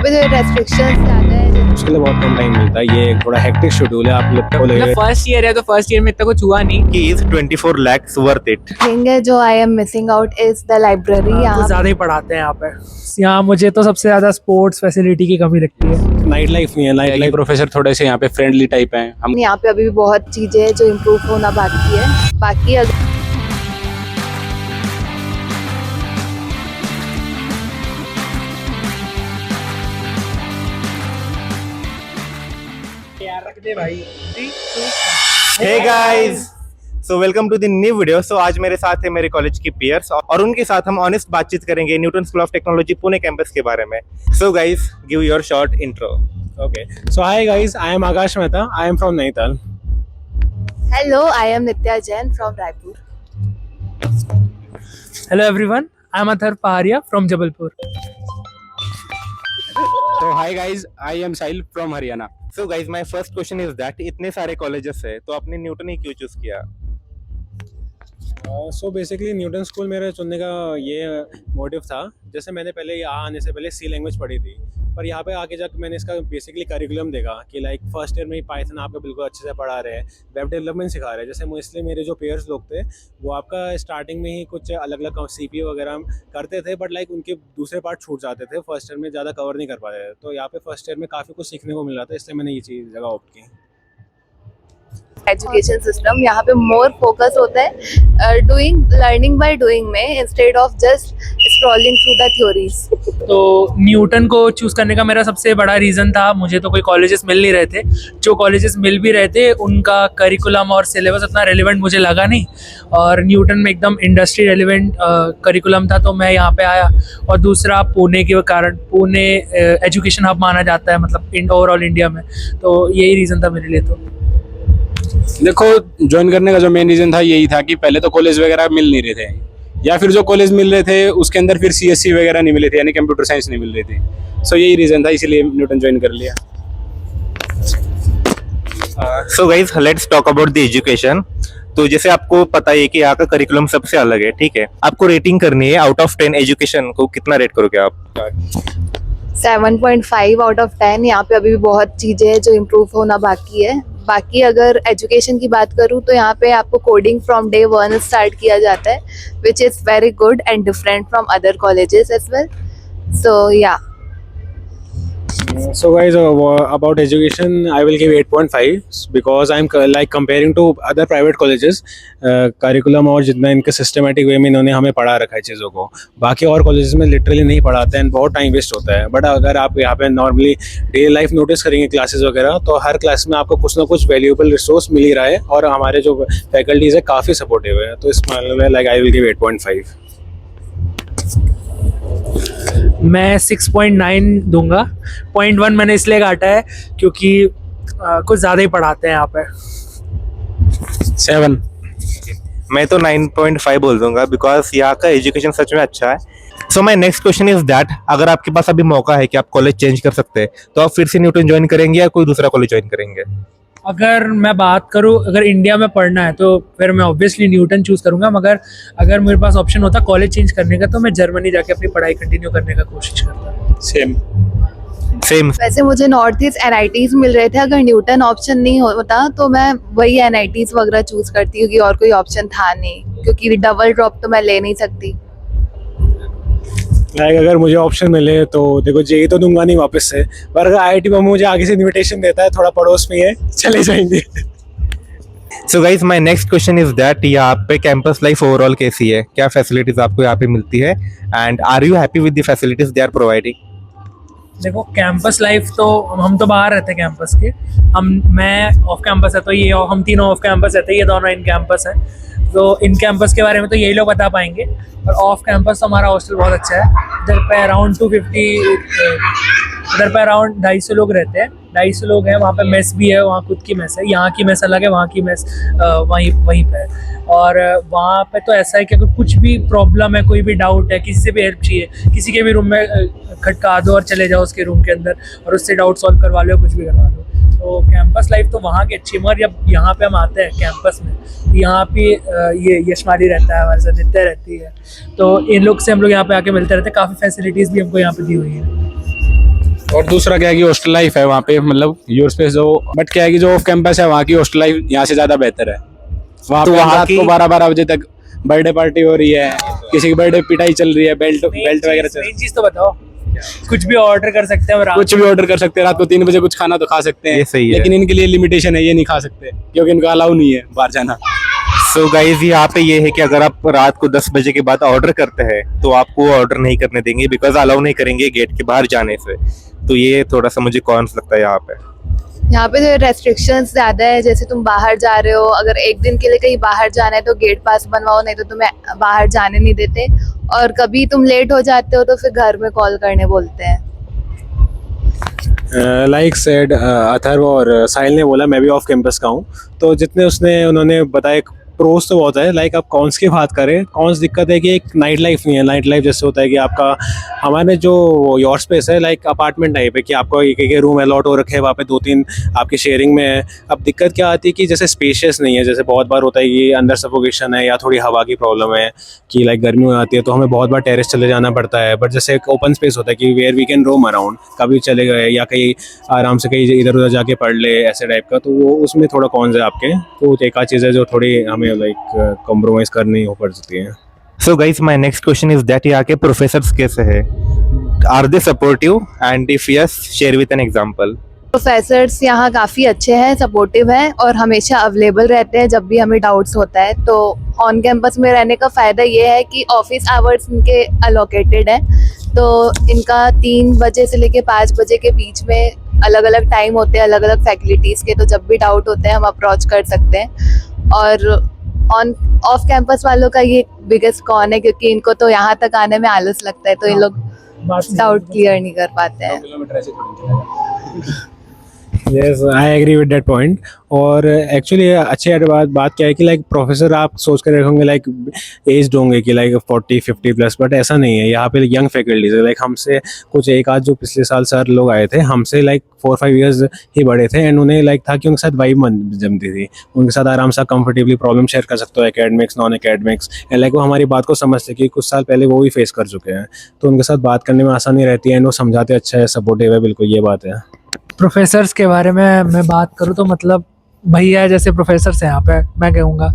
पे जो रेस्ट्रिक्शंस ज़्यादा है, उसके लिए बहुत कम टाइम मिलता है। ये थोड़ा हेक्टिक शेड्यूल है। आप लोग को लगेगा फर्स्ट ईयर है तो फर्स्ट ईयर में इतना कुछ हुआ नहीं। He is 24 lakhs worth it. Thing है जो I am missing out is the library. कुछ यहाँ ज्यादा ही पढ़ाते हैं यहाँ पे। यहाँ मुझे तो सबसे ज्यादा स्पोर्ट्स फैसिलिटी की कमी लगती है। नाइट लाइफ नहीं है। नाइट लाइफ प्रोफेसर थोड़े से यहाँ पे फ्रेंडली टाइप हैं। हम यहाँ पे अभी भी बहुत चीज़ें हैं जो इम्प्रूव होना बाकी है। बाकी अगर Hey guys, so welcome to the new video. So आज मेरे साथ है मेरे कॉलेज की पीयर्स और उनके साथ हम ऑनेस्ट बातचीत करेंगे Newton school of technology Pune campus के बारे में। So guys, give your short intro. Okay. So hi guys, I am Akash Mehta. I am from Nainital. Hello, I am Nitya Jain from Raipur. Hello everyone, I am Athar Pahadiya from Jabalpur. So hi guys, I am Sahil from Haryana. So guys, my first question is that इतने सारे colleges है तो आपने Newton ही क्यों choose किया? So basically Newton school मेरे चुनने का ये मोटिव था। जैसे मैंने पहले यहाँ आने से पहले सी लैंग्वेज पढ़ी थी, पर यहाँ पे आके जाकर मैंने इसका बेसिकली करिकुलम देखा कि लाइक फर्स्ट ईयर में ही पाइथन आपको बिल्कुल अच्छे से पढ़ा रहे हैं, वेब डेवलपमेंट सिखा रहे हैं। जैसे मोस्टली मेरे जो पेयर्स लोग थे वो आपका स्टार्टिंग में ही कुछ अलग अलग CPU वगैरह करते थे, बट लाइक उनके दूसरे पार्ट छूट जाते थे, फर्स्ट ईयर में ज़्यादा कवर नहीं कर पाते थे। तो यहाँ पे फर्स्ट ईयर में काफ़ी कुछ सीखने को मिल रहा था, इसलिए मैंने ये चीज़ जगह ऑप्ट की। एजुकेशन सिस्टम यहाँ पे मोर फोकस होता है डूइंग लर्निंग बाय डूइंग में instead of just scrolling through the theories. तो न्यूटन को चूज करने का मेरा सबसे बड़ा रीजन था, मुझे तो कोई कॉलेजेस मिल नहीं रहे थे। जो कॉलेजेस मिल भी रहे थे उनका करिकुलम और सिलेबस उतना रेलिवेंट मुझे लगा नहीं, और न्यूटन में एकदम इंडस्ट्री रेलिवेंट करिकुलम था, तो मैं यहाँ पे आया। और दूसरा पुणे के कारण, पुणे एजुकेशन हब माना जाता है मतलब ओवरऑल इंडिया में, तो यही रीज़न था मेरे लिए। तो देखो, ज्वाइन करने का जो मेन रीजन था यही था कि पहले तो कॉलेज वगैरह मिल नहीं रहे थे, या फिर जो कॉलेज मिल रहे थे उसके अंदर फिर CSC वगैरह नहीं मिले थे, यानी कंप्यूटर साइंस नहीं मिल रही थी। सो यही रीजन था, इसीलिए न्यूटन ज्वाइन कर लिया। So guys, let's talk about the education. तो जैसे आपको पता है कि यहाँ का करिकुलम सबसे अलग है, ठीक है? आपको रेटिंग करनी है आउट ऑफ 10 एजुकेशन को, कितना रेट करोगे आप? 7.5 आउट ऑफ 10। यहाँ पे अभी भी बहुत चीज़ें हैं जो इम्प्रूव होना बाकी है। बाकी अगर एजुकेशन की बात करूँ तो यहाँ पे आपको कोडिंग फ्रॉम डे 1 स्टार्ट किया जाता है, which is very good and different from other colleges as well. So या So guys, about education, I will give 8.5 because I'm like comparing to other private colleges, curriculum और जितना इनके systematic way में इन्होंने हमें पढ़ा रखा है चीज़ों को, बाकी और colleges में literally नहीं पढ़ाते हैं, बहुत टाइम वेस्ट होता है। बट अगर आप यहाँ पे नॉर्मली डेली लाइफ नोटिस करेंगे क्लासेस वगैरह, तो हर क्लास में आपको कुछ ना कुछ वैल्यूएबल रिसोर्स मिल ही रहा है, और हमारे जो फैकल्टीज़ है काफ़ी सपोर्टिव है। तो इस मामले में लाइक आई विल गिव 8.5। मैं 6.9 दूंगा। 0.1 मैंने इसलिए काटा है क्योंकि कुछ ज़्यादा ही पढ़ाते हैं यहाँ पे। 7। मैं तो 9.5 बोल दूंगा बिकॉज यहाँ का एजुकेशन सच में अच्छा है। So my next question is that अगर आपके पास अभी मौका है कि आप कॉलेज चेंज कर सकते हैं तो आप फिर से न्यूटन ज्वाइन करेंगे या कोई दूसरा कॉलेज ज्वाइन करेंगे? अगर मैं बात करूँ, अगर इंडिया में पढ़ना है तो फिर मैं ऑब्वियसली न्यूटन चूज़ करूँगा, मगर अगर मेरे पास ऑप्शन होता कॉलेज चेंज करने का तो मैं जर्मनी जाके अपनी पढ़ाई कंटिन्यू करने का कोशिश करता। सेम। वैसे मुझे नॉर्थ ईस्ट NITs मिल रहे थे, अगर न्यूटन ऑप्शन नहीं होता तो मैं वही NITs वगैरह चूज़ करती, क्योंकि और कोई ऑप्शन था नहीं, क्योंकि डबल ड्रॉप तो मैं ले नहीं सकती। लाइक अगर मुझे ऑप्शन मिले तो देखो JEE तो दूंगा नहीं वापस से, पर अगर IIT में मुझे आगे से इनविटेशन देता है, थोड़ा पड़ोस में है, चले जाएंगे। सो guys, my next question is that यहाँ पे कैंपस लाइफ ओवरऑल कैसी है, क्या फैसिलिटीज आपको यहाँ पे मिलती है, and are you happy with the facilities they are providing? देखो, कैंपस लाइफ तो हम तो बाहर रहते हैं कैंपस के, मैं ऑफ कैंपस है, तो ये हम तीनों ऑफ कैंपस रहते हैं, ये दोनों इन कैंपस है। तो इन कैंपस के बारे में तो यही लोग बता पाएंगे, और ऑफ कैंपस तो हमारा हॉस्टल बहुत अच्छा है। इधर पे अराउंड 250 लोग रहते हैं, 250 लोग हैं। वहाँ पे मेस भी है, वहाँ खुद की मेस है, यहाँ की मेस अलग है, वहाँ की मेस वहीं पे है। और वहाँ पे तो ऐसा है कि अगर कुछ भी प्रॉब्लम है, कोई भी डाउट है, किसी से भी हेल्प चाहिए, किसी के भी रूम में खटका दो और चले जाओ उसके रूम के अंदर और उससे डाउट सॉल्व करवा लो, कुछ भी करवा लो। तो कैंपस लाइफ तो वहाँ की अच्छी है। मगर जब यहाँ पे हम आते हैं कैंपस में, यहाँ पे ये यशमाली रहता है हमारे साथ, नित्या रहती है, तो इन लोग से हम लोग यहाँ पे आके मिलते रहते हैं। काफ़ी फैसिलिटीज़ भी हमको यहाँ पे दी हुई है। और दूसरा क्या है कि हॉस्टल लाइफ है वहाँ पे, मतलब योर स्पेस जो, बट क्या है कि जो ऑफ कैंपस है वहाँ की हॉस्टल लाइफ यहाँ से ज्यादा बेहतर है। वहाँ तो पे वहाँ रात की- को 12-12 बजे तक बर्थडे पार्टी हो रही है, किसी की बर्थडे पिटाई चल रही है, बेल्ट वगैरह चल, मेन चीज तो बताओ, कुछ भी ऑर्डर कर सकते हैं और कुछ भी ऑर्डर कर सकते हैं, रात को 3 बजे कुछ खाना तो खा सकते हैं। ये सही है। लेकिन इनके लिए लिमिटेशन है, ये नहीं खा सकते क्योंकि इनका अलाउ नहीं है बाहर जाना। सो गाइज यहाँ पे ये है कि अगर आप रात को 10 बजे के बाद ऑर्डर करते हैं तो आपको ऑर्डर नहीं करने देंगे, बिकॉज अलाउ नहीं करेंगे गेट के बाहर जाने से। तो ये थोड़ा सा मुझे कॉन्स लगता है यहाँ पे। यहाँ पे जो रेस्ट्रिक्शंस ज़्यादा है, जैसे तुम बाहर जा रहे हो, अगर एक दिन के लिए कहीं बाहर जाना है तो गेट पास बनवाओ, नहीं तो तुम्हें बाहर जाने नहीं देते। और कभी तुम लेट हो जाते हो तो फिर घर में कॉल करने बोलते हैं। लाइक सेड अथर्व और साहिल ने बोला, मैं भी ऑफ कैंपस का हूँ, तो जितने उन्होंने बताए प्रोस तो बहुत है। लाइक आप कॉन्स की बात करें, कॉन्स दिक्कत है कि एक नाइट लाइफ नहीं है। नाइट लाइफ जैसे होता है कि आपका हमारे जो योर स्पेस है लाइक अपार्टमेंट टाइप है कि आपको एक रूम अलॉट हो रखे हैं, वहाँ पे 2-3 आपके शेयरिंग में है। अब दिक्कत क्या आती है कि जैसे स्पेशियस नहीं है, जैसे बहुत बार होता है कि अंदर सफोकेशन है या थोड़ी हवा की प्रॉब्लम है कि लाइक गर्मी हो जाती है तो हमें बहुत बार टेरेस चले जाना पड़ता है। बट जैसे एक ओपन स्पेस होता है कि where we can roam around, कभी चले गए या कहीं आराम से कहीं इधर उधर जाके पढ़ ले, ऐसे टाइप का, तो वो उसमें थोड़ा कॉन्स है आपके। तो एक आध चीज़ है जो थोड़ी हमें लाइक कॉम्प्रोमाइज करनी हो पड़ती है। So guys my next question is that यहाँ के प्रोफेसर्स कैसे है? Are they supportive, and if yes share with an example. Professors यहाँ काफ़ी अच्छे हैं, सपोर्टिव हैं और हमेशा अवेलेबल रहते हैं जब भी हमें डाउट्स होता है। तो ऑन कैंपस में रहने का फ़ायदा ये है कि ऑफिस आवर्स इनके अलोकेटेड है, तो इनका 3 बजे से लेके 5 बजे के बीच में अलग अलग टाइम होते हैं अलग अलग फैकल्टीज़ के। तो जब भी डाउट होते हैं हम अप्रोच कर सकते हैं। और ऑफ कैंपस वालों का ये बिगेस्ट कॉन है क्योंकि इनको तो यहाँ तक आने में आलस लगता है, तो ये लोग बात सही है। डाउट क्लियर नहीं कर पाते हैं। किलोमीटर ऐसे थोड़ी चलेगा। Yes, I agree with that point. और एक्चुअली अच्छी बात क्या है कि लाइक प्रोफेसर आप सोच कर रखोगे लाइक एज्ड होंगे कि लाइक 40-50 प्लस, बट ऐसा नहीं है। यहाँ पे यंग फैकल्टीज है। लाइक हमसे कुछ एक आध जो पिछले साल सर लोग आए थे, हमसे लाइक 4-5 ईयर्स ही बड़े थे, एंड उन्हें लाइक था कि उनके साथ वाइब जमती थी, उनके साथ आराम से कंफर्टेबली प्रॉब्लम शेयर कर सकते हो, academics non academics, and like वो हमारी बात को समझते कि कुछ साल पहले वो भी फेस कर चुके हैं, तो उनके साथ बात करने में आसानी रहती है, एंड वो समझाते अच्छा है, सपोर्टिव है। बिल्कुल ये बात है। प्रोफेसर्स के बारे में मैं बात करूँ तो मतलब भैया जैसे प्रोफेसर्स हैं यहाँ पे, मैं कहूँगा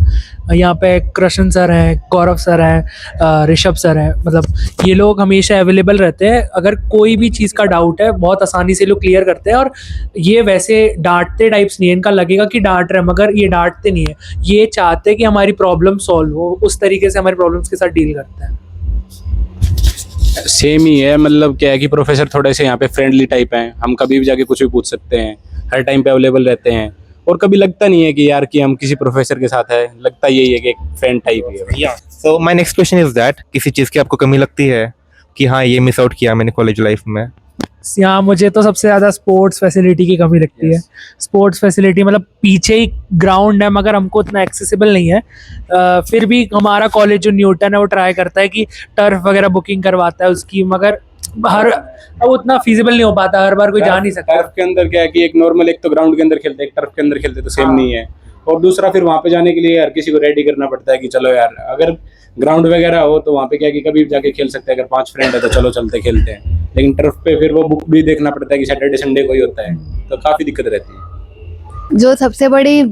यहाँ पे कृष्ण सर हैं, गौरव सर हैं, ऋषभ सर हैं। मतलब ये लोग हमेशा अवेलेबल रहते हैं, अगर कोई भी चीज़ का डाउट है बहुत आसानी से लोग क्लियर करते हैं। और ये वैसे डांटते टाइप्स नहीं है, इनका लगेगा कि डांट रहे हैं मगर ये डांटते नहीं है, ये चाहते हैं कि हमारी प्रॉब्लम सॉल्व हो, उस तरीके से हमारी प्रॉब्लम्स के साथ डील करते हैं। सेम ही है, मतलब क्या है कि प्रोफेसर थोड़े से यहाँ पे फ्रेंडली टाइप हैं, हम कभी भी जाके कुछ भी पूछ सकते हैं, हर टाइम पे अवेलेबल रहते हैं, और कभी लगता नहीं है कि यार कि हम किसी प्रोफेसर के साथ है, लगता यही है कि एक फ्रेंड टाइप ही है। या so my next question is that किसी चीज़ की आपको कमी लगती है कि हाँ ये मिस आउट किया मैंने कॉलेज लाइफ में? यहाँ मुझे तो सबसे ज़्यादा स्पोर्ट्स फैसिलिटी की कमी लगती है। स्पोर्ट्स फैसिलिटी मतलब पीछे ही ग्राउंड है मगर हमको इतना एक्सेसिबल नहीं है। फिर भी हमारा कॉलेज जो न्यूटन है वो ट्राई करता है कि टर्फ वगैरह बुकिंग करवाता है उसकी, मगर अब उतना फीजिबल नहीं हो पाता, हर बार कोई जा नहीं सकता। टर्फ के अंदर क्या है कि एक नॉर्मल, एक तो ग्राउंड के अंदर खेलते हैं, एक टर्फ के अंदर खेलते, तो सेम नहीं है। और दूसरा फिर वहाँ पे जाने के लिए हर किसी को रेडी करना पड़ता है कि चलो यार, अगर ग्राउंड वगैरह हो तो वहाँ पे क्या है कि कभी भी जाके खेल सकते हैं, अगर 5 फ्रेंड है तो चलो चलते खेलते हैं। लेकिन टर्फ पे फिर वो बुक भी देखना पड़ता है कि सैटरडे संडे को ही होता है, तो काफ़ी दिक्कत रहती है। जो सबसे बड़ी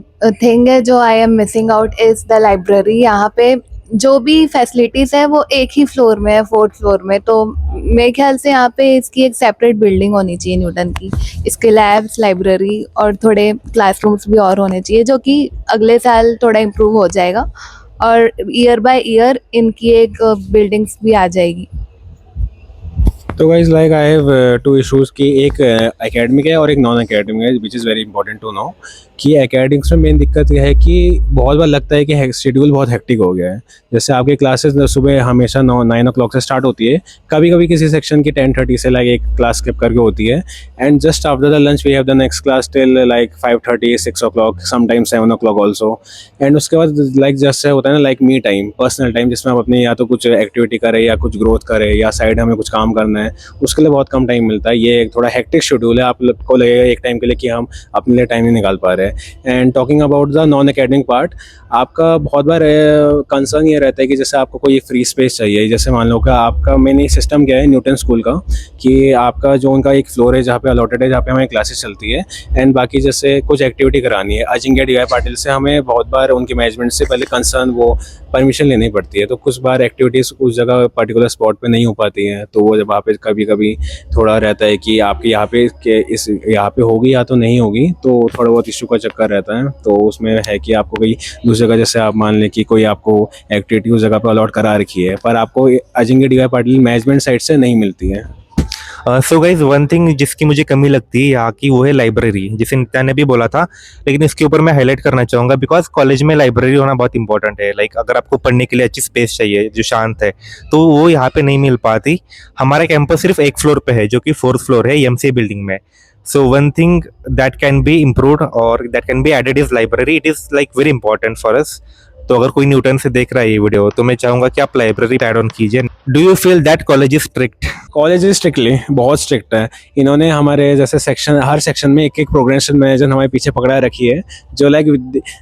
थिंग है जो I am missing out is the library. यहाँ पे जो भी फैसिलिटीज़ है वो एक ही फ्लोर में है, 4th फ्लोर में। तो मेरे ख्याल से यहाँ पे इसकी एक सेपरेट बिल्डिंग होनी चाहिए न्यूटन की, इसके लैब्स, लाइब्रेरी और थोड़े क्लासरूम्स भी और होने चाहिए, जो कि अगले साल थोड़ा इम्प्रूव हो जाएगा और ईयर बाय ईयर इनकी एक बिल्डिंग्स भी आ जाएगी। तो guys like I have 2 issues की, एक एकेडमिक है और एक नॉन एकेडमिक है, which is very important to know. कि एकेडमिक्स में मेन दिक्कत यह है कि बहुत बार लगता है कि शेड्यूल बहुत हेक्टिक हो गया है। जैसे आपकी क्लासेस सुबह हमेशा 9 o'clock से स्टार्ट होती है, कभी कभी किसी सेक्शन की 10:30 से लाइक एक क्लास स्किप करके होती है, and just after the lunch we have the next class till like 5:30, 6 o'clock, sometimes 7 o'clock also. And उसके बाद लाइक जस्ट होता है ना like me time, personal time, जिसमें आप अपनी या तो कुछ एक्टिविटी करें या कुछ ग्रोथ करें या साइड हमें कुछ काम करना है, हैं उसके लिए बहुत कम टाइम मिलता है। ये एक थोड़ा हेक्टिक शेड्यूल है, आप लोग को लगेगा एक टाइम के लिए कि हम अपने लिए टाइम नहीं निकाल पा रहे हैं। And talking about the non academic part, आपका बहुत बार कंसर्न ये रहता है कि जैसे आपको कोई फ्री स्पेस चाहिए, जैसे मान लो कि आपका मेन सिस्टम क्या है न्यूटन स्कूल का कि आपका जो उनका एक फ्लोर है जहाँ पे अलॉटेड है, जहाँ पे हमारी क्लासेस चलती है एंड बाकी जैसे कुछ एक्टिविटी करानी है अजिंक्य डी वाई पाटिल से, हमें बहुत बार उनके मैनेजमेंट से पहले कंसर्न वो परमिशन लेनी पड़ती है। तो कुछ बार एक्टिविटीज़ उस जगह पर्टिकुलर स्पॉट पे नहीं हो पाती हैं, तो वो जब वहाँ पे कभी कभी थोड़ा रहता है कि आपके यहाँ पे यहाँ पे होगी या तो नहीं होगी, तो थोड़ा बहुत इशू का चक्कर रहता है। तो उसमें है कि आपको कहीं दूसरी जगह, जैसे आप मान लें कि कोई आपको एक्टिविटी उस जगह पर अलॉट करा रखी है पर आपको Ajinkya D Y Patil management side से नहीं मिलती है। सो गाइज वन थिंग जिसकी मुझे कमी लगती है यहाँ की वो है लाइब्रेरी, जिसे नित्या ने भी बोला था, लेकिन इसके ऊपर मैं हाईलाइट करना चाहूँगा बिकॉज कॉलेज में लाइब्रेरी होना बहुत इंपॉर्टेंट है। लाइक अगर आपको पढ़ने के लिए अच्छी स्पेस चाहिए जो शांत है तो वो यहाँ पे नहीं मिल पाती। हमारा कैंपस सिर्फ एक फ्लोर पे है जो कि 4th फ्लोर है एमसीए बिल्डिंग में। So one thing that can be improved और that can be added is library. It is like very important for us. तो अगर कोई न्यूटन से देख रहा है ये वीडियो तो मैं चाहूँगा कि आप लाइब्रेरी ऐड ऑन कीजिए। Do you feel that college is strict? College strictly बहुत स्ट्रिक्ट है। इन्होंने हमारे जैसे सेक्शन, हर सेक्शन में एक एक प्रोग्रेशन मैनेजर हमारे पीछे पकड़ा रखी है जो like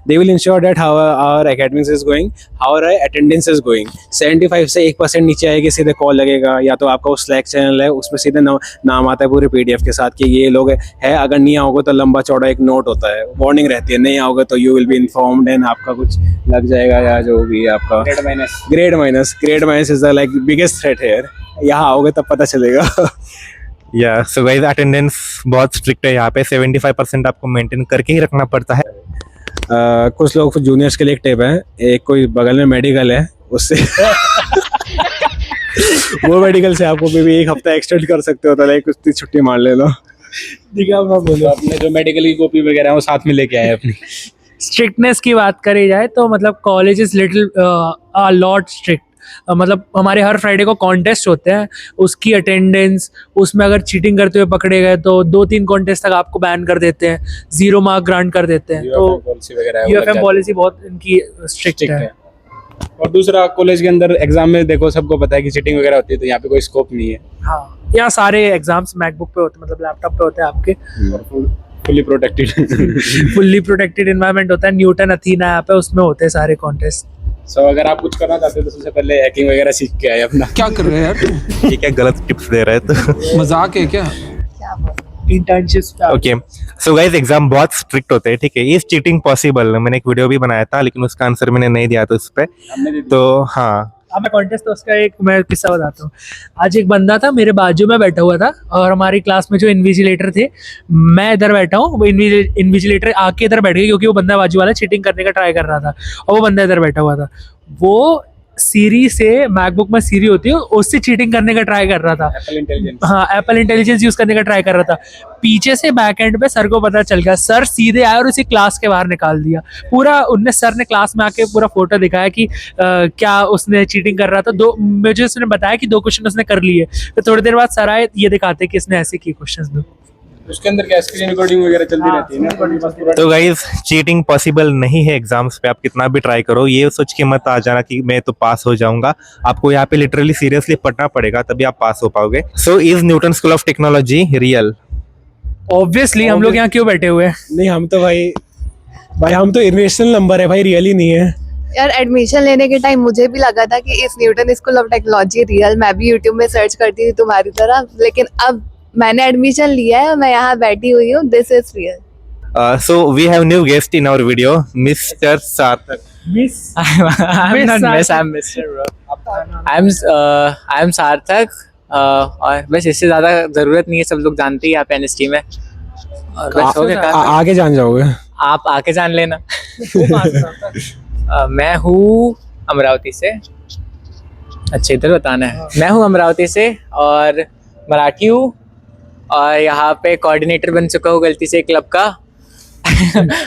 they will ensure that how our academics is going, how our attendance is going. 75 से 1% नीचे आएगी सीधे कॉल लगेगा, या तो आपका वो स्लैक चैनल है उसमें सीधे नाम आता है पूरे PDF के साथ कि ये लोग है। अगर नहीं आओगे तो लंबा चौड़ा एक नोट होता है, वार्निंग रहती है, नहीं आओगे तो you will be informed and आपका कुछ लग जाएगा या जो भी आपका grade minus is the like biggest threat here. यहाँ आओगे तब पता चलेगा। या सो गाइस अटेंडेंस बहुत स्ट्रिक्ट है यहाँ पे। 75% आपको मेंटेन करके ही रखना पड़ता है। कुछ लोग जूनियर्स के लिए एक टिप है, एक कोई बगल में मेडिकल है उससे वो मेडिकल से आपको भी एक हफ्ता एक्सटेंड कर सकते हो, तो लाइक कुछ छुट्टी मार ले लो। बोलो अपने जो मेडिकल की कॉपी वगैरह है वो साथ में लेके आए अपनी। स्ट्रिक्टनेस की बात करी जाए तो मतलब college is little lot strict. मतलब हमारे हर फ्राइडे को कॉन्टेस्ट होते हैं, उसकी अटेंडेंस, उसमें अगर चीटिंग करते हुए पकड़े गए तो 2-3 कॉन्टेस्ट तक आपको बैन कर देते हैं, 0 मार्क ग्रांट कर देते हैं। तो पॉलिसी वगैरह है, वो लग यूएफएम जाती पॉलिसी बहुत इनकी स्ट्रिक्ट है। और दूसरा कॉलेज के अंदर एग्जाम में देखो सबको पता है कि चीटिंग वगैरह होती है, तो यहाँ पे कोई स्कोप नहीं है। हाँ, यहाँ सारे एग्जाम्स मैकबुक पे होते हैं, मतलब लैपटॉप पे होते हैं आपके। Fully protected fully protected environment होता है। न्यूटन अथीना ऐप है, उसमें होते हैं सारे कॉन्टेस्ट। सो अगर आप कुछ करना चाहते हो तो सबसे पहले हैकिंग वगैरह सीख के आए अपना। क्या कर रहे हैं यार, ये क्या गलत टिप्स दे रहे हैं? तो मजाक है क्या? Internships okay so guys exam बहुत स्ट्रिक्ट होते हैं, ठीक है। Is cheating possible? मैंने एक वीडियो भी बनाया था लेकिन उसका आंसर मैंने नहीं दिया था उस पर। तो हाँ, मैं कॉन्टेस्ट तो उसका एक मैं किस्सा बताता हूँ। आज एक बंदा था मेरे बाजू में बैठा हुआ था और हमारी क्लास में जो इन्विजिलेटर थे, मैं इधर बैठा हूँ, वो इन्विजिलेटर आके इधर बैठ गया क्योंकि वो बंदा बाजू वाला चीटिंग करने का ट्राई कर रहा था और वो बंदा इधर बैठा हुआ था। वो सीरी से, मैकबुक में सीरी होती है, उससे चीटिंग करने का ट्राई कर रहा था। एप्पल इंटेलिजेंस, हाँ, एप्पल इंटेलिजेंस यूज करने का ट्राई कर रहा था। पीछे से बैक एंड पे सर को पता चल गया, सर सीधे आए और उसे क्लास के बाहर निकाल दिया। पूरा उनने, सर ने क्लास में आके पूरा फोटो दिखाया कि क्या उसने चीटिंग कर रहा था। मुझे उसने बताया कि 2 क्वेश्चन उसने कर लिए। तो थोड़ी देर बाद सर आए, ये दिखाते कि इसने ऐसे किए क्वेश्चन 2। उसके अंदर क्या स्क्रीन रिकॉर्डिंग वगैरह चलती रहती है ना। तो गाइस चीटिंग पॉसिबल नहीं है एग्जाम्स पे। आप कितना भी ट्राई करो, ये सोच के मत आ जाना कि मैं तो पास हो जाऊंगा। आपको यहाँ पे लिटरली सीरियसली पढ़ना पड़ेगा तभी आप पास हो पाओगे। So is Newton school of technology real? Obviously हम लोग यहाँ क्यों बैठे हुए हैं? नहीं, हम तो भाई हम तो इन्वेस्टल नंबर है भाई, रियल ही नहीं है यार। एडमिशन लेने के टाइम मुझे भी लगा था कि इस Newton school of technology real, मैं भी यूट्यूब में सर्च करती थी तुम्हारी तरह, लेकिन अब मैंने एडमिशन लिया है, मैं यहाँ बैठी हुई हूँ। This is real. So we have new guest in our video, mister Sarthak. Miss I'm not Miss, I'm Mr. Bro. I'm सार्थक। और बस इससे ज़्यादा ज़रूरत नहीं है, सब लोग जानते ही आप एनएसटी में। और बस हो गया, आगे जान जाओगे आप आके जान लेना। मैं हूँ अमरावती से। अच्छा, इधर बताना है। मैं हूँ अमरावती से और मराठी हूँ और यहाँ पे कोऑर्डिनेटर बन चुका हूँ गलती से क्लब का।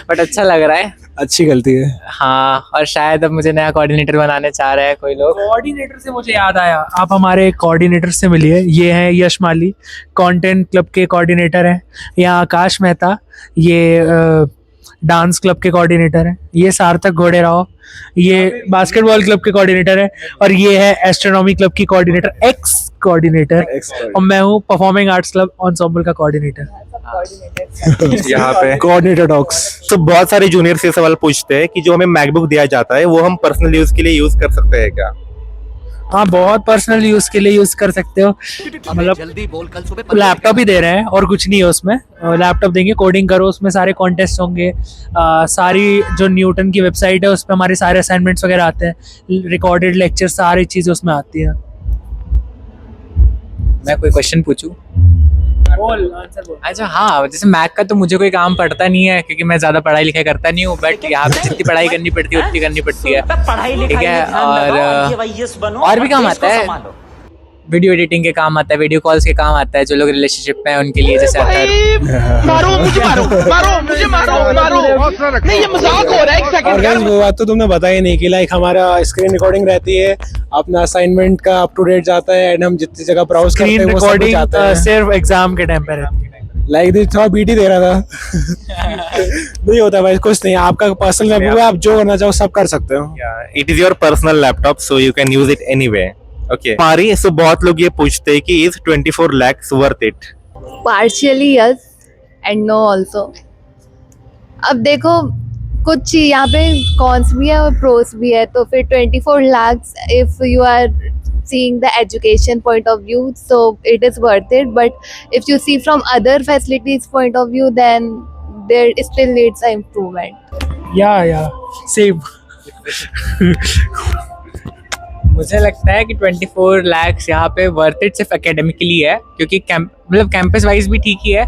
बट अच्छा लग रहा है। अच्छी गलती है। हाँ, और शायद अब मुझे नया कोऑर्डिनेटर बनाने चाह रहे हैं कोई लोग। कोऑर्डिनेटर से मुझे याद आया, आप हमारे कोऑर्डिनेटर से मिलिए। ये हैं यश माली, कंटेंट क्लब के कोऑर्डिनेटर हैं। यहाँ आकाश मेहता, ये डांस क्लब के कोऑर्डिनेटर हैं, ये सार्थक घोड़ेराव, ये बास्केटबॉल क्लब के कोऑर्डिनेटर है, और ये है एस्ट्रोनॉमी क्लब की कोऑर्डिनेटर, एक्स कोऑर्डिनेटर, और मैं हूँ परफॉर्मिंग आर्ट्स क्लब एंसेंबल का कोऑर्डिनेटर। यहाँ पे कोऑर्डिनेटर डॉग्स। तो बहुत सारे जूनियर से सवाल पूछते हैं कि जो हमें मैकबुक दिया जाता है वो हम पर्सनल यूज के लिए यूज कर सकते हैं क्या? हाँ, बहुत पर्सनल यूज के लिए यूज कर सकते हो, मतलब लैपटॉप ही दे रहे हैं और कुछ नहीं है उसमें, लैपटॉप देंगे, कोडिंग करो, उसमें सारे कॉन्टेस्ट होंगे, सारी जो न्यूटन की वेबसाइट है उस पर हमारे सारे असाइनमेंट्स वगैरह आते हैं, रिकॉर्डेड लेक्चर, सारी चीजें उसमें आती हैं। मैं कोई क्वेश्चन पूछूं? अच्छा हाँ, जैसे मैथ का तो मुझे कोई काम पड़ता नहीं है क्योंकि मैं ज़्यादा पढ़ाई लिखाई करता नहीं हूँ, बट यहाँ पे जितनी पढ़ाई करनी पड़ती है उतनी करनी पड़ती है, ठीक है। और भी काम आता है, वीडियो एडिटिंग के काम आता है, वीडियो कॉल्स के काम आता है, जो लोग रिलेशनशिप में हैं उनके लिए, जैसे आता है नहीं ये मजाक हो रहा है, एक और सेकंड guys, वो बात तो तुमने बताई नहीं कि लाइक हमारा स्क्रीन रिकॉर्डिंग रहती है, अपना असाइनमेंट का अप टू डेट जाता है, एंड हम जितनी जगह ब्राउज करते हैं स्क्रीन वो सब कुछ रिकॉर्डिंग आता है। सिर्फ एग्जाम के टाइम पे रहती है। लाइक दिस थोड़ा बीटी दे रहा था। नहीं होता भाई, कुछ नहीं, आपका पर्सनल लैपटॉप है, आप जो करना चाहो सब कर सकते हो। It is your personal laptop so you can use it anyway. Okay हमारी सो बहुत लोग ये पूछते हैं कि is 24 lakhs worth it? Partially yes and no also. अब देखो, कुछ यहाँ पे कॉन्स भी है और प्रोस भी है, तो फिर 24 lakhs if you are seeing the education point of view, so it is worth it, but if you see from other facilities point of view, then there still needs an improvement. या same. मुझे लगता है कि 24 lakhs यहाँ पे worth it सिर्फ academically है, क्योंकि मतलब कैंपस वाइज भी ठीक ही है,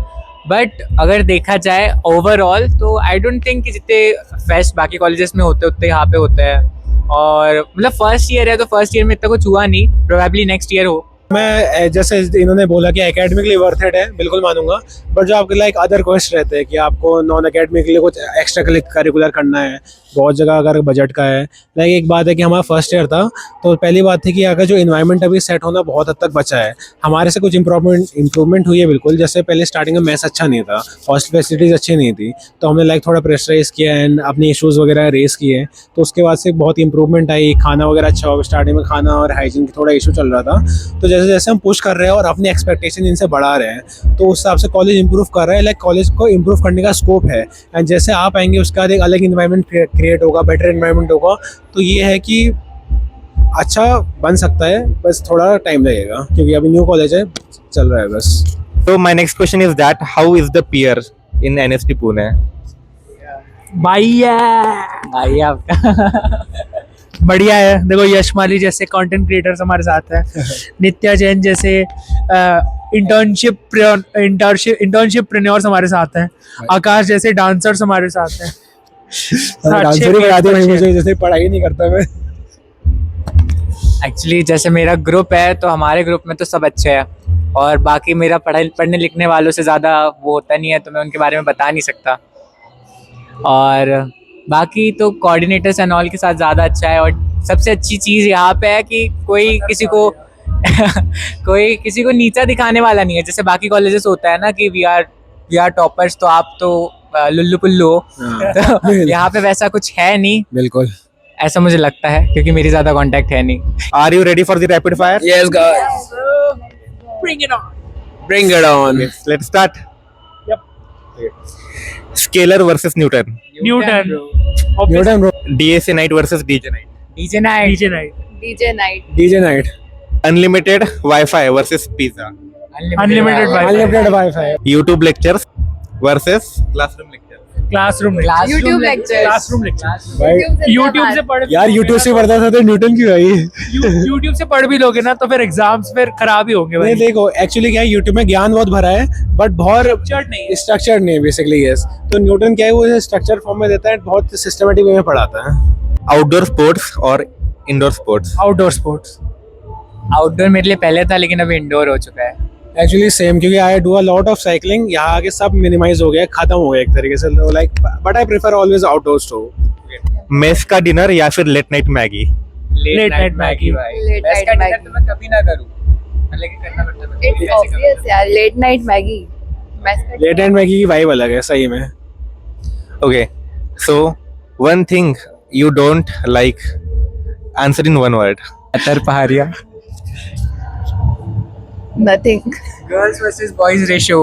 बट अगर देखा जाए ओवरऑल तो आई डोंट थिंक कि जितने फेस्ट बाकी कॉलेजेस में होते उतने यहाँ पे होते हैं। और मतलब फर्स्ट ईयर है तो फर्स्ट ईयर में इतना कुछ हुआ नहीं, प्रोबेबली नेक्स्ट ईयर हो। मैं जैसे इन्होंने बोला कि एकेडमिकली वर्थ इट है, बिल्कुल मानूंगा, बट जो आपके लाइक अदर क्वेश्चन रहते हैं कि आपको नॉन एकेडमिक के लिए कुछ एक्स्ट्रा करिकुलर करना है, बहुत जगह अगर बजट का है, लाइक एक बात है कि हमारा फर्स्ट ईयर था, तो पहली बात थी कि अगर जो इन्वायरमेंट अभी सेट होना बहुत हद तक बचा है, हमारे से कुछ इम्प्रूवमेंट हुई है बिल्कुल। जैसे पहले स्टार्टिंग में मैथ्स अच्छा नहीं था, हॉस्टल फैसिलिटीज़ अच्छी नहीं थी, तो हमने लाइक थोड़ा प्रेशराइज किया एंड अपने इशूज़ वगैरह रेस किए, तो उसके बाद से बहुत इंप्रूवमेंट आई, खाना वगैरह अच्छा हो। स्टार्टिंग में खाना और हाइजीन की थोड़ा इशू चल रहा था, तो जैसे जैसे हम पुश कर रहे हैं और अपनी एक्सपेक्टेशन इनसे बढ़ा रहे हैं, तो उस हिसाब से कॉलेज इंप्रूव कर रहा है, लाइक कॉलेज को इंप्रूव करने का स्कोप है। एंड जैसे आप आएंगे उसके बाद एक अलग इन्वायरमेंट क्रिएट होगा, बेटर इन्वायरमेंट होगा, तो ये है कि अच्छा बन सकता है, बस थोड़ा टाइम लगेगा क्योंकि अभी न्यू कॉलेज है, चल रहा है बस। So my next question is that how is the peer in NST Pune? भैया भाई आपका बढ़िया है। देखो, यश माली जैसे कंटेंट क्रिएटर्स हमारे साथ हैं, नित्या जैन जैसे इंटर्नशिप हमारे साथ हैं, आकाश जैसे डांसर्स हमारे साथ हैं। डांसर ही बना दिया भाई मुझे, जैसे पढ़ाई नहीं करता मैं। एक्चुअली जैसे मेरा ग्रुप है तो हमारे ग्रुप में तो सब अच्छे हैं, और बाकी मेरा पढ़ने लिखने वालों से ज़्यादा वो होता नहीं है, तो मैं उनके बारे में बता नहीं सकता। और बाकी तो कोऑर्डिनेटर्स एंड ऑल के साथ ज़्यादा अच्छा है, और सबसे अच्छी चीज़ यहाँ पे है कि कोई किसी को कोई किसी को नीचा दिखाने वाला नहीं है, जैसे बाकी कॉलेजेस होता है ना कि वी आर टॉपर्स, तो आप तो लुल्लू पुल्लू हो, तो यहाँ पे वैसा कुछ है नहीं, बिल्कुल ऐसा मुझे लगता है, क्योंकि मेरी ज़्यादा कांटेक्ट है नहीं। Are you ready for the rapid fire? Yes guys, Bring it on. bring it on. Yes, let's start. Yep. Scalar versus Newton. Newton. Newton bro. DSA night versus DJ night. DJ night. DJ night. DJ night. DJ night. Unlimited Wi-Fi versus pizza. Unlimited Wi-Fi. Unlimited wifi. YouTube lectures versus classroom lectures. Classroom YouTube lectures. Classroom lectures. भाई YouTube से पढ़ यार YouTube से पढ़ता था तो Newton की भाई। YouTube से पढ़ भी लोगे ना तो फिर एग्जाम्स फिर खराब ही होंगे भाई। नहीं देखो, एक्चुअली क्या है, यूट्यूब में ज्ञान बहुत भरा है, बट बहुत Structured नहीं है। स्ट्रक्चर्ड नहीं है बेसिकली। यस, तो न्यूटन क्या है, वो स्ट्रक्चर फॉर्म में देता है, बहुत सिस्टमेटिक वे में पढ़ाता है। Outdoor sports or indoor sports? Outdoor sports. Outdoor मेरे लिए पहले था, लेकिन अभी इंडोर हो चुका है। एक्चुअली सेम, क्योंकि I do a lot of cycling, यहाँ आके सब मिनिमाइज हो गया, खत्म हो गया एक तरीके से, like but I prefer always outdoors too. Mess का डिनर या फिर late night Maggi? Late night night Maggi Maggie. भाई। Late Best night का dinner Maggie. तो मैं कभी ना करूँ, लेकिन करना पड़ता है। It's obvious यार, late night Maggie. Late night Maggi की वाइब अलग है सही में। Okay, So, one thing you don't like, answer in one word. Atar Pahadiya. Nothing. Girls versus boys ratio.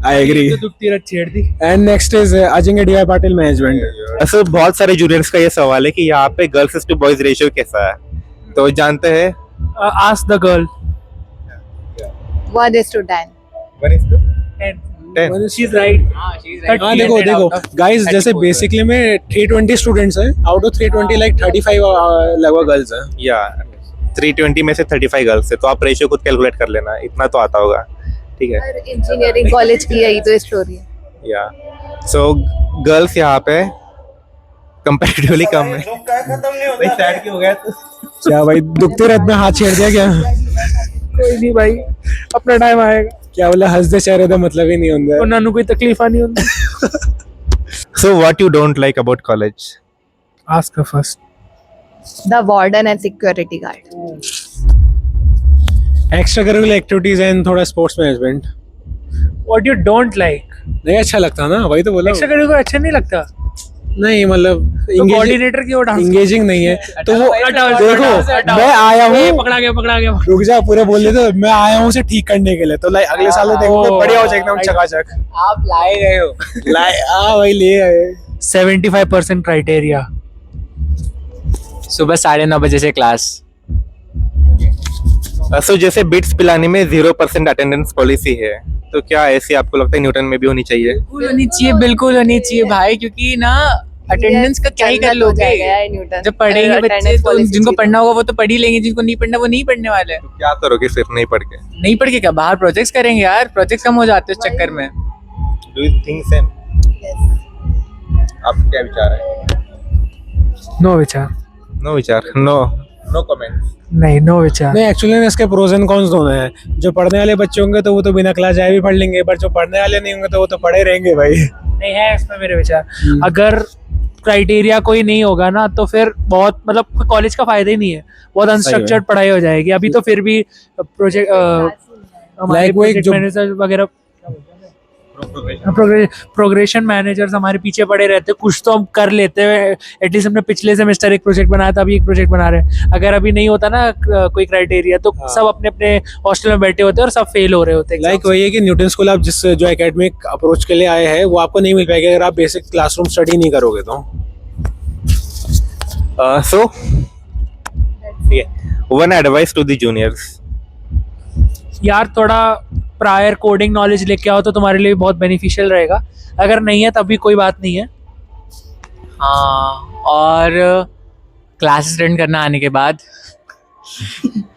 I agree. तो दुखती रथ छेड़ दी. And next is Ajinkya DY Patil management. सो बहुत सारे juniors का ये सवाल है कि यहाँ पे गर्ल्स टू बॉयज रेशियो कैसा है, तो जानते हैं. Ask the girl. 1:10. 10. She is right. हाँ देखो गाइस, जैसे बेसिकली में 320 स्टूडेंट्स हैं, आउट ऑफ 320 लाइक 35 लगभग गर्ल्स हैं. या 320 में से 35 गर्ल्स है, तो आप रेशियो खुद कैलकुलेट कर लेना, इतना तो आता होगा. ठीक है. और इंजीनियरिंग कॉलेज की यही तो स्टोरी है. या सो गर्ल्स यहाँ पे कंपैरेटिवली कम है. भाई सैड क्यों हो गया तू? क्या भाई, दुखते रथ में हाथ छेड़ दिया क्या? कोई नहीं भाई, अपना टाइम आएगा. क्या बोला, हंसदे चेहरे का मतलब ही नहीं होता. ਉਹਨਾਂ ਨੂੰ ਕੋਈ ਤਕਲੀਫ ਨਹੀਂ ਹੁੰਦੀ. So what you don't like about college? Ask her first. The warden and security guard. Extracurricular activities and थोड़ा sports management. What you don't like? नहीं अच्छा लगता ना, वही तो बोला. एक्स्ट्रा करिकुलर अच्छा नहीं लगता. नहीं मतलब तो कोऑर्डिनेटर की वो डांस इंगेजिंग नहीं है. तो वो देखो, मैं आया हूँ, पकड़ा गया. रुक जा, पूरे बोल लेते. मैं आया हूँ उसे ठीक करने के लिए, तो लाइक अगले साल देखोगे बढ़िया हो जाए एकदम चकाचक. आप लाए गए हो. वही ले आए. 75% क्राइटेरिया. सुबह 9:30 बजे से क्लास. सो जैसे बिट्स पिलाने में 0% अटेंडेंस पॉलिसी है, तो क्या ऐसी आपको लगता है न्यूटन में भी होनी चाहिए? बिल्कुल होनी चाहिए भाई, क्योंकि ना अटेंडेंस का क्या ही कर लोगे. जब पढ़ेंगे बच्चे तो जिनको पढ़ना होगा वो तो पढ़ ही लेंगे, जिनको नहीं पढ़ना वो नहीं पढ़ने वाले. तो क्या करोगे सिर्फ नहीं पढ़ के? नहीं पढ़ के क्या, बाहर प्रोजेक्ट्स करेंगे यार. प्रोजेक्ट्स कम हो जाते हैं उस चक्कर में. Do you think same? आप क्या विचार है? नो विचार. नो विचार. No comment. नहीं, नो विचार. नहीं, एक्चुअली में इसके प्रोज एंड कॉन्स दोनों हैं. जो पढ़ने वाले बच्चे होंगे तो वो तो बिना क्लास जाए भी पढ़ लेंगे, बट जो पढ़ने वाले नहीं होंगे तो वो तो पढ़े रहेंगे भाई. नहीं है इसमें मेरे विचार. अगर क्राइटेरिया कोई नहीं होगा ना तो फिर बहुत मतलब कॉलेज का फायदा ही नहीं है. बहुत अनस्ट्रक्चर्ड पढ़ाई हो जाएगी. अभी तो फिर भी प्रोजेक्ट हमारे Like वो एक प्रोजेक्ट जो- मैनेजर वगैरह, प्रोग्रेशन मैनेजर्स हमारे पीछे पड़े रहते हैं. कुछ तो हम कर लेते हैं. एटलीस्ट हमने पिछले सेमेस्टर एक प्रोजेक्ट बनाया था, अभी एक प्रोजेक्ट बना रहे हैं. अगर अभी नहीं होता ना कोई क्राइटेरिया तो सब अपने अपने हॉस्टल में बैठे होते हैं और सब फेल हो रहे होते हैं. लाइक वही है कि न्यूटन स्कूल आप जिस जो एकेडमिक अप्रोच के लिए आए हैं वो आपको नहीं मिल पाएगी अगर आप बेसिक क्लासरूम स्टडी नहीं करोगे तो. So one advice to the juniors. यार थोड़ा प्रायर कोडिंग नॉलेज लेके आओ तो तुम्हारे लिए बहुत बेनिफिशियल रहेगा. अगर नहीं है तब भी कोई बात नहीं है. हाँ, और क्लासेस अटेंड करना आने के बाद.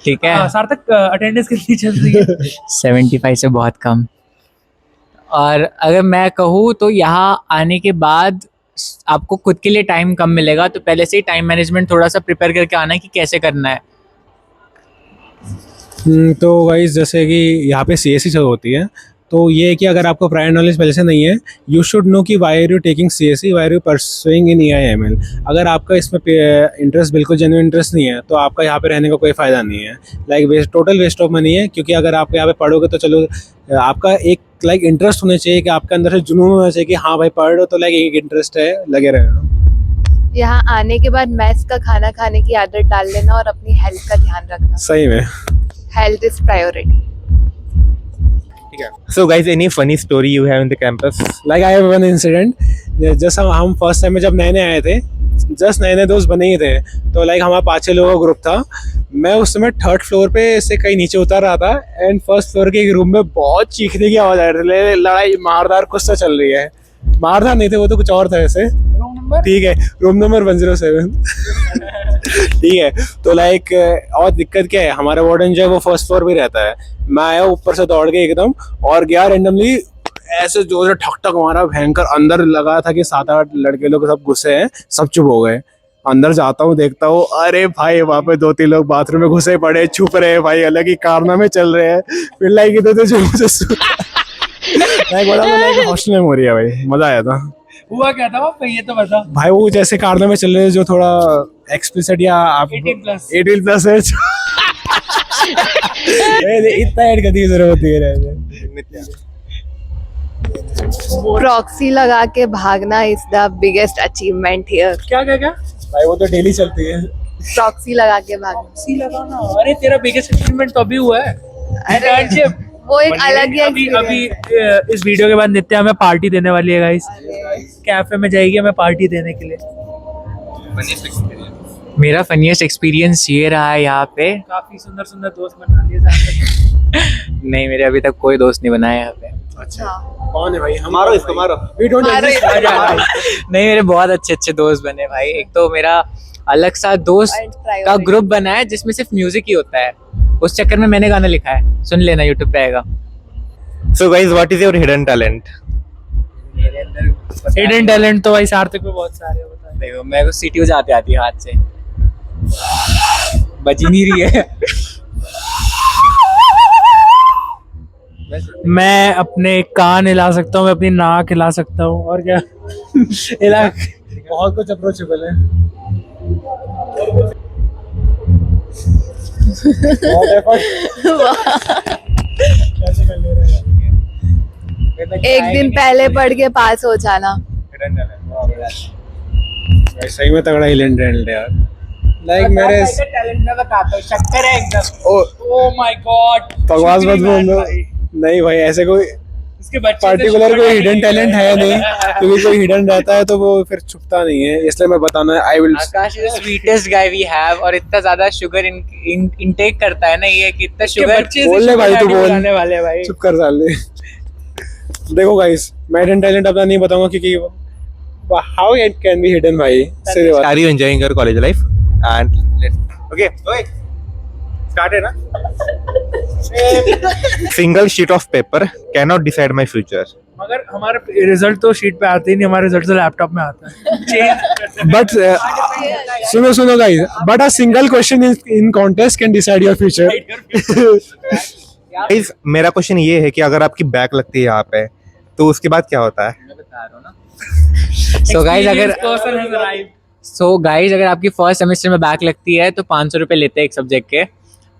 ठीक है. सार्थक अटेंडेंस कितनी चल रही है? 75 से बहुत कम. और अगर मैं कहूँ तो यहाँ आने के बाद आपको खुद के लिए टाइम कम मिलेगा, तो पहले से ही टाइम मैनेजमेंट थोड़ा सा प्रिपेयर करके आना है कि कैसे करना है. तो गाइस जैसे कि यहाँ पे CSE होती है, तो ये है कि अगर आपको प्रायर नॉलेज पहले से नहीं है, यू शुड नो कि why are you taking CSE, why are you pursuing in EIML. अगर आपका इसमें इंटरेस्ट बिल्कुल जेन्युइन इंटरेस्ट नहीं है तो आपका यहाँ पे रहने का कोई फ़ायदा नहीं है. Like total waste of money है, क्योंकि अगर आप यहाँ पे पढ़ोगे तो चलो आपका एक लाइक इंटरेस्ट होना चाहिए कि आपके अंदर से जुनून होना चाहिए कि हाँ भाई पढ़ रहे हो तो लाइक एक इंटरेस्ट है, लगे रहे. यहाँ आने के बाद मैस का खाना खाने की आदत डाल लेना और अपनी हेल्थ का ध्यान रखना. सही में. Health is priority. So guys, any funny story you have in the campus? Like I have one incident. Just हम फर्स्ट टाइम में जब नए नए आए थे, जस्ट नए नए दोस्त बने ही थे, तो लाइक हमारा 5-6 लोगों का ग्रुप था. मैं उस समय 3rd फ्लोर पे से कहीं नीचे उतर रहा था एंड फर्स्ट फ्लोर के एक रूम में बहुत चीखने की आवाज़ आ रही थी. लड़ाई मारदार कुछ तो चल रही है. मारदार नहीं थे वो, तो कुछ और था ऐसे. ठीक है, रूम नंबर 107. ठीक है, तो लाइक और दिक्कत क्या है, हमारा वार्डन जो है वो फर्स्ट फ्लोर पे रहता है. मैं आया ऊपर से दौड़ के एकदम और गया रैंडमली, ऐसे जोर से ठक ठक मारा भयंकर. अंदर लगा था कि 7-8 लड़के लोग सब गुस्से हैं, सब चुप हो गए. अंदर जाता हूँ, देखता हूँ, अरे भाई वहाँ पे 2-3 लोग बाथरूम में घुसे पड़े, छुप रहे हैं भाई, अलग ही कारनामे चल रहे हैं. फिर लाइक इधर जो मुझे लाइक बड़ा लाइक हॉस्टल में हो रही है भाई. मजा आया था. हुआ क्या था वहाँ पे, ये तो बता. भाई वो जैसे कारनामे चल रहे हैं जो थोड़ा एक्सप्लिसिट या आप 18+ है. इतना ऐड करने की जरूरत नहीं है. प्रॉक्सी लगा के भागना is the biggest achievement here. क्या क्या क्या भाई वो तो डेली चलती है। प्रॉक्सी लगा के भागना, सी लगाना। अरे तेरा बिगेस्ट अचीवमेंट तो अभी हुआ है, इंटर्नशिप। वो एक अलग ही अभी अभी experience इस वीडियो के बाद नित्या हमें पार्टी देने वाली है गाइस। कैफे में जाएगी हमें पार्टी देने के लिए। मेरा फनीएस्ट एक्सपीरियंस ये रहा है यहाँ पे। काफी सुंदर सुंदर दोस्त बना लिए साथ में। नहीं, मेरे अभी तक कोई दोस्त नहीं बनाया यहाँ पे। अच्छा कौन है भाई? हम मारो इसको मारो। We don't मारो exist। इसको। नहीं, मेरे बहुत अच्छे अच्छे दोस्त बने भाई। एक तो मेरा अलग सा दोस्त And priority। का ग्रुप बना है जिसमें सिर्फ म्यूजिक ही होता है। उस चक्कर में मैंने गाना लिखा है, सुन लेना, यूट्यूब पे आएगा। So guys, what is your hidden talent? Hidden talent तो भाई सार्थक में बहुत सारे होता है। देखो, मेरे को सीटी हो जाती आती है हाथ से, बची नहीं रही है। मैं अपने कान हिला सकता हूँ, मैं अपनी नाक हिला सकता हूँ, और क्या हिला। बहुत कुछ अप्रोचेबल है। बहुत effort। कैसे कर ले रहे हैं? एक दिन पहले पढ़ के पास हो जाना। भाई सही में तगड़ा हिडन टैलेंट है यार। लाइक मेरे टैलेंट मैं बताता हूँ, शक्कर है एकदम। ओ ओह माय गॉड, बकवास मत बोलो। नहीं भाई, ऐसे कोई इसके बच्चे पार्टिकुलर कोई हिडन टैलेंट है नहीं, क्योंकि कोई हिडन रहता है तो वो फिर छुपता नहीं है, इसलिए मैं बताना I will. Akash is the sweetest guy we have, और इतना ज्यादा शुगर इनटेक करता है ना ये कि इतना शुगर। बोल ले भाई, तू बोल। बनाने वाले भाई। चुप कर साले। देखो गाइस, मैं हिडन टैलेंट अपना नहीं बताऊंगा क्योंकि how it can be hidden भाई। सीधे बात। Are you enjoying your college life? And okay, start है ना? Single sheet of paper cannot decide my future. मगर हमारा रिजल्ट तो शीट पे आते ही नहीं, हमारा रिजल्ट तो लैपटॉप में आता है। बट सुनो guys, but a single question in contest can decide your future. Guys, मेरा क्वेश्चन ये है कि अगर आपकी बैक लगती है यहाँ पे, तो उसके बाद क्या होता है? सो गाइज अगर आपकी फर्स्ट सेमेस्टर में बैक लगती है तो 500 रुपये लेते हैं एक सब्जेक्ट के,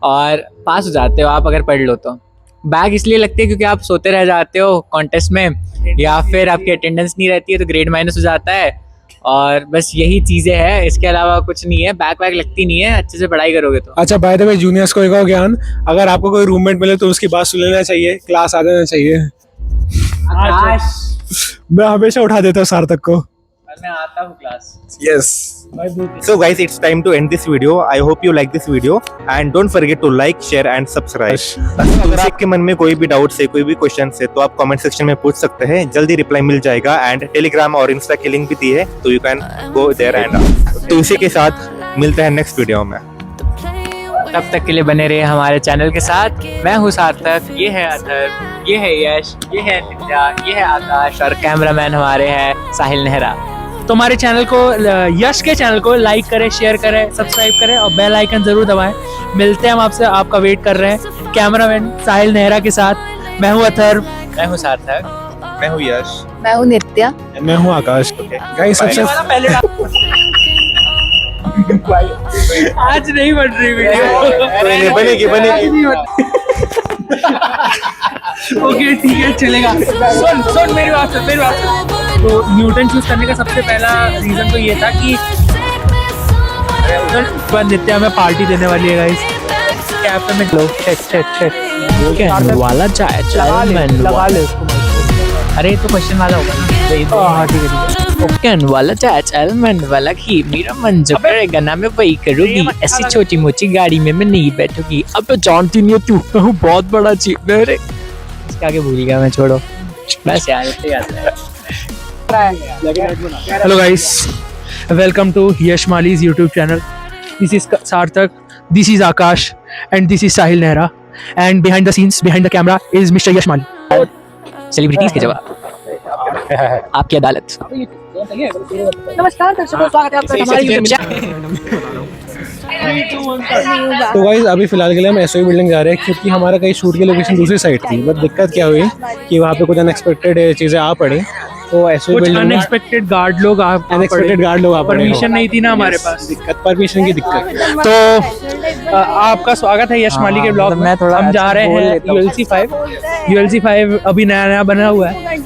और पास हो जाते हो आप अगर पढ़ लो तो। बैक इसलिए लगती है क्योंकि आप सोते रह जाते हो कॉन्टेस्ट में, या फिर आपकी अटेंडेंस नहीं रहती है तो ग्रेड माइनस हो जाता है, और बस यही चीज़ें हैं, इसके अलावा कुछ नहीं है। बैक वैक लगती नहीं है, अच्छे से पढ़ाई करोगे तो। अच्छा, बाय द वे जूनियर्स को एक और ज्ञान, अगर आपको कोई रूममेट मिले तो उसकी बात सुन लेना चाहिए, क्लास आ जाना चाहिए। मैं हमेशा उठा देता हूँ सार्थक को। मैं आता हूँ class. Yes. So guys, it's time to end this video. I hope you like this video and don't forget to like, share and subscribe. अगर आपके मन में कोई भी डाउट है, कोई भी क्वेश्चन है, तो आप कमेंट सेक्शन में पूछ सकते हैं, जल्दी रिप्लाई मिल जाएगा। एंड टेलीग्राम और इंस्टा की लिंक भी दी है, तो you can go there and. तो इसी के साथ मिलते हैं नेक्स्ट वीडियो में। तब तक के लिए बने रहे हमारे चैनल के साथ। मैं हूँ सार्थक, ये है अथर, ये है यश, ये है नित्या, ये है आकाश, और कैमरामैन हमारे हैं साहिल नेहरा। तो हमारे चैनल को, यश के चैनल को लाइक करें, शेयर करें, सब्सक्राइब करें और बेल आइकन जरूर दबाएं। मिलते हैं हम आपसे, आपका वेट कर रहे हैं कैमरामैन साहिल नेहरा के साथ। मैं हूँ अथर, मैं हूँ सार्थक, मैं हूँ यश, मैं हूँ नित्या। मैं हूँ आकाश। गाइस सबसे पहले आज नहीं बन रही वीडियो। बनेगी। ओके ठीक है, चलेगा। सुन मेरी बात सुन। तो न्यूटन चूज करने का सबसे पहला रीजन तो ये था कि नित्या में पार्टी देने वाली है गाइस कैफे में। लो चेक वाला चाय लगा ले उसको। अरे तो क्वेश्चन वाला होगा ना। हाँ ठीक है। ओकेन वाला चाच एलमंड वाला घी, मेरा मन जो करेगा ना मैं वही करूंगी। ऐसी छोटी मोटी गाड़ी में मैं नहीं बैठूंगी। अब तो जानती नहीं है तू, मैं हूँ बहुत बड़ा चीज। मेरे इसके आगे भूल गया मैं, छोड़ो बस यार, इतने याद है। Hello guys, welcome to Yash Mali's YouTube channel. This is Sarthak, this is Aakash and this is Sahil Nehra, and behind the scenes, behind the camera is mister Yash Mali. Celebrities के जवाब, आपकी अदालत। नमस्कार दर्शकों, स्वागत है आपका हमारे यूट्यूब चैनल। तो गाइस अभी फिलहाल के लिए हम एसओई बिल्डिंग जा रहे हैं, क्योंकि हमारा कहीं शूट की लोकेशन दूसरी साइड थी। बट दिक्कत क्या हुई कि वहाँ पे कुछ अनएक्सपेक्टेड चीज़ें आ पड़ी, तो एसओई कुछ बिल्डिंग में अनएक्सपेक्टेड गार्ड लोग अनएक्सपेक्टेड गार्ड लोग आ पड़े। परमिशन नहीं थी ना हमारे पास, दिक्कत, परमिशन की दिक्कत। तो आपका स्वागत है यश माली के ब्लॉग में। हम जा रहे हैं ULC 5 अभी नया बना हुआ है,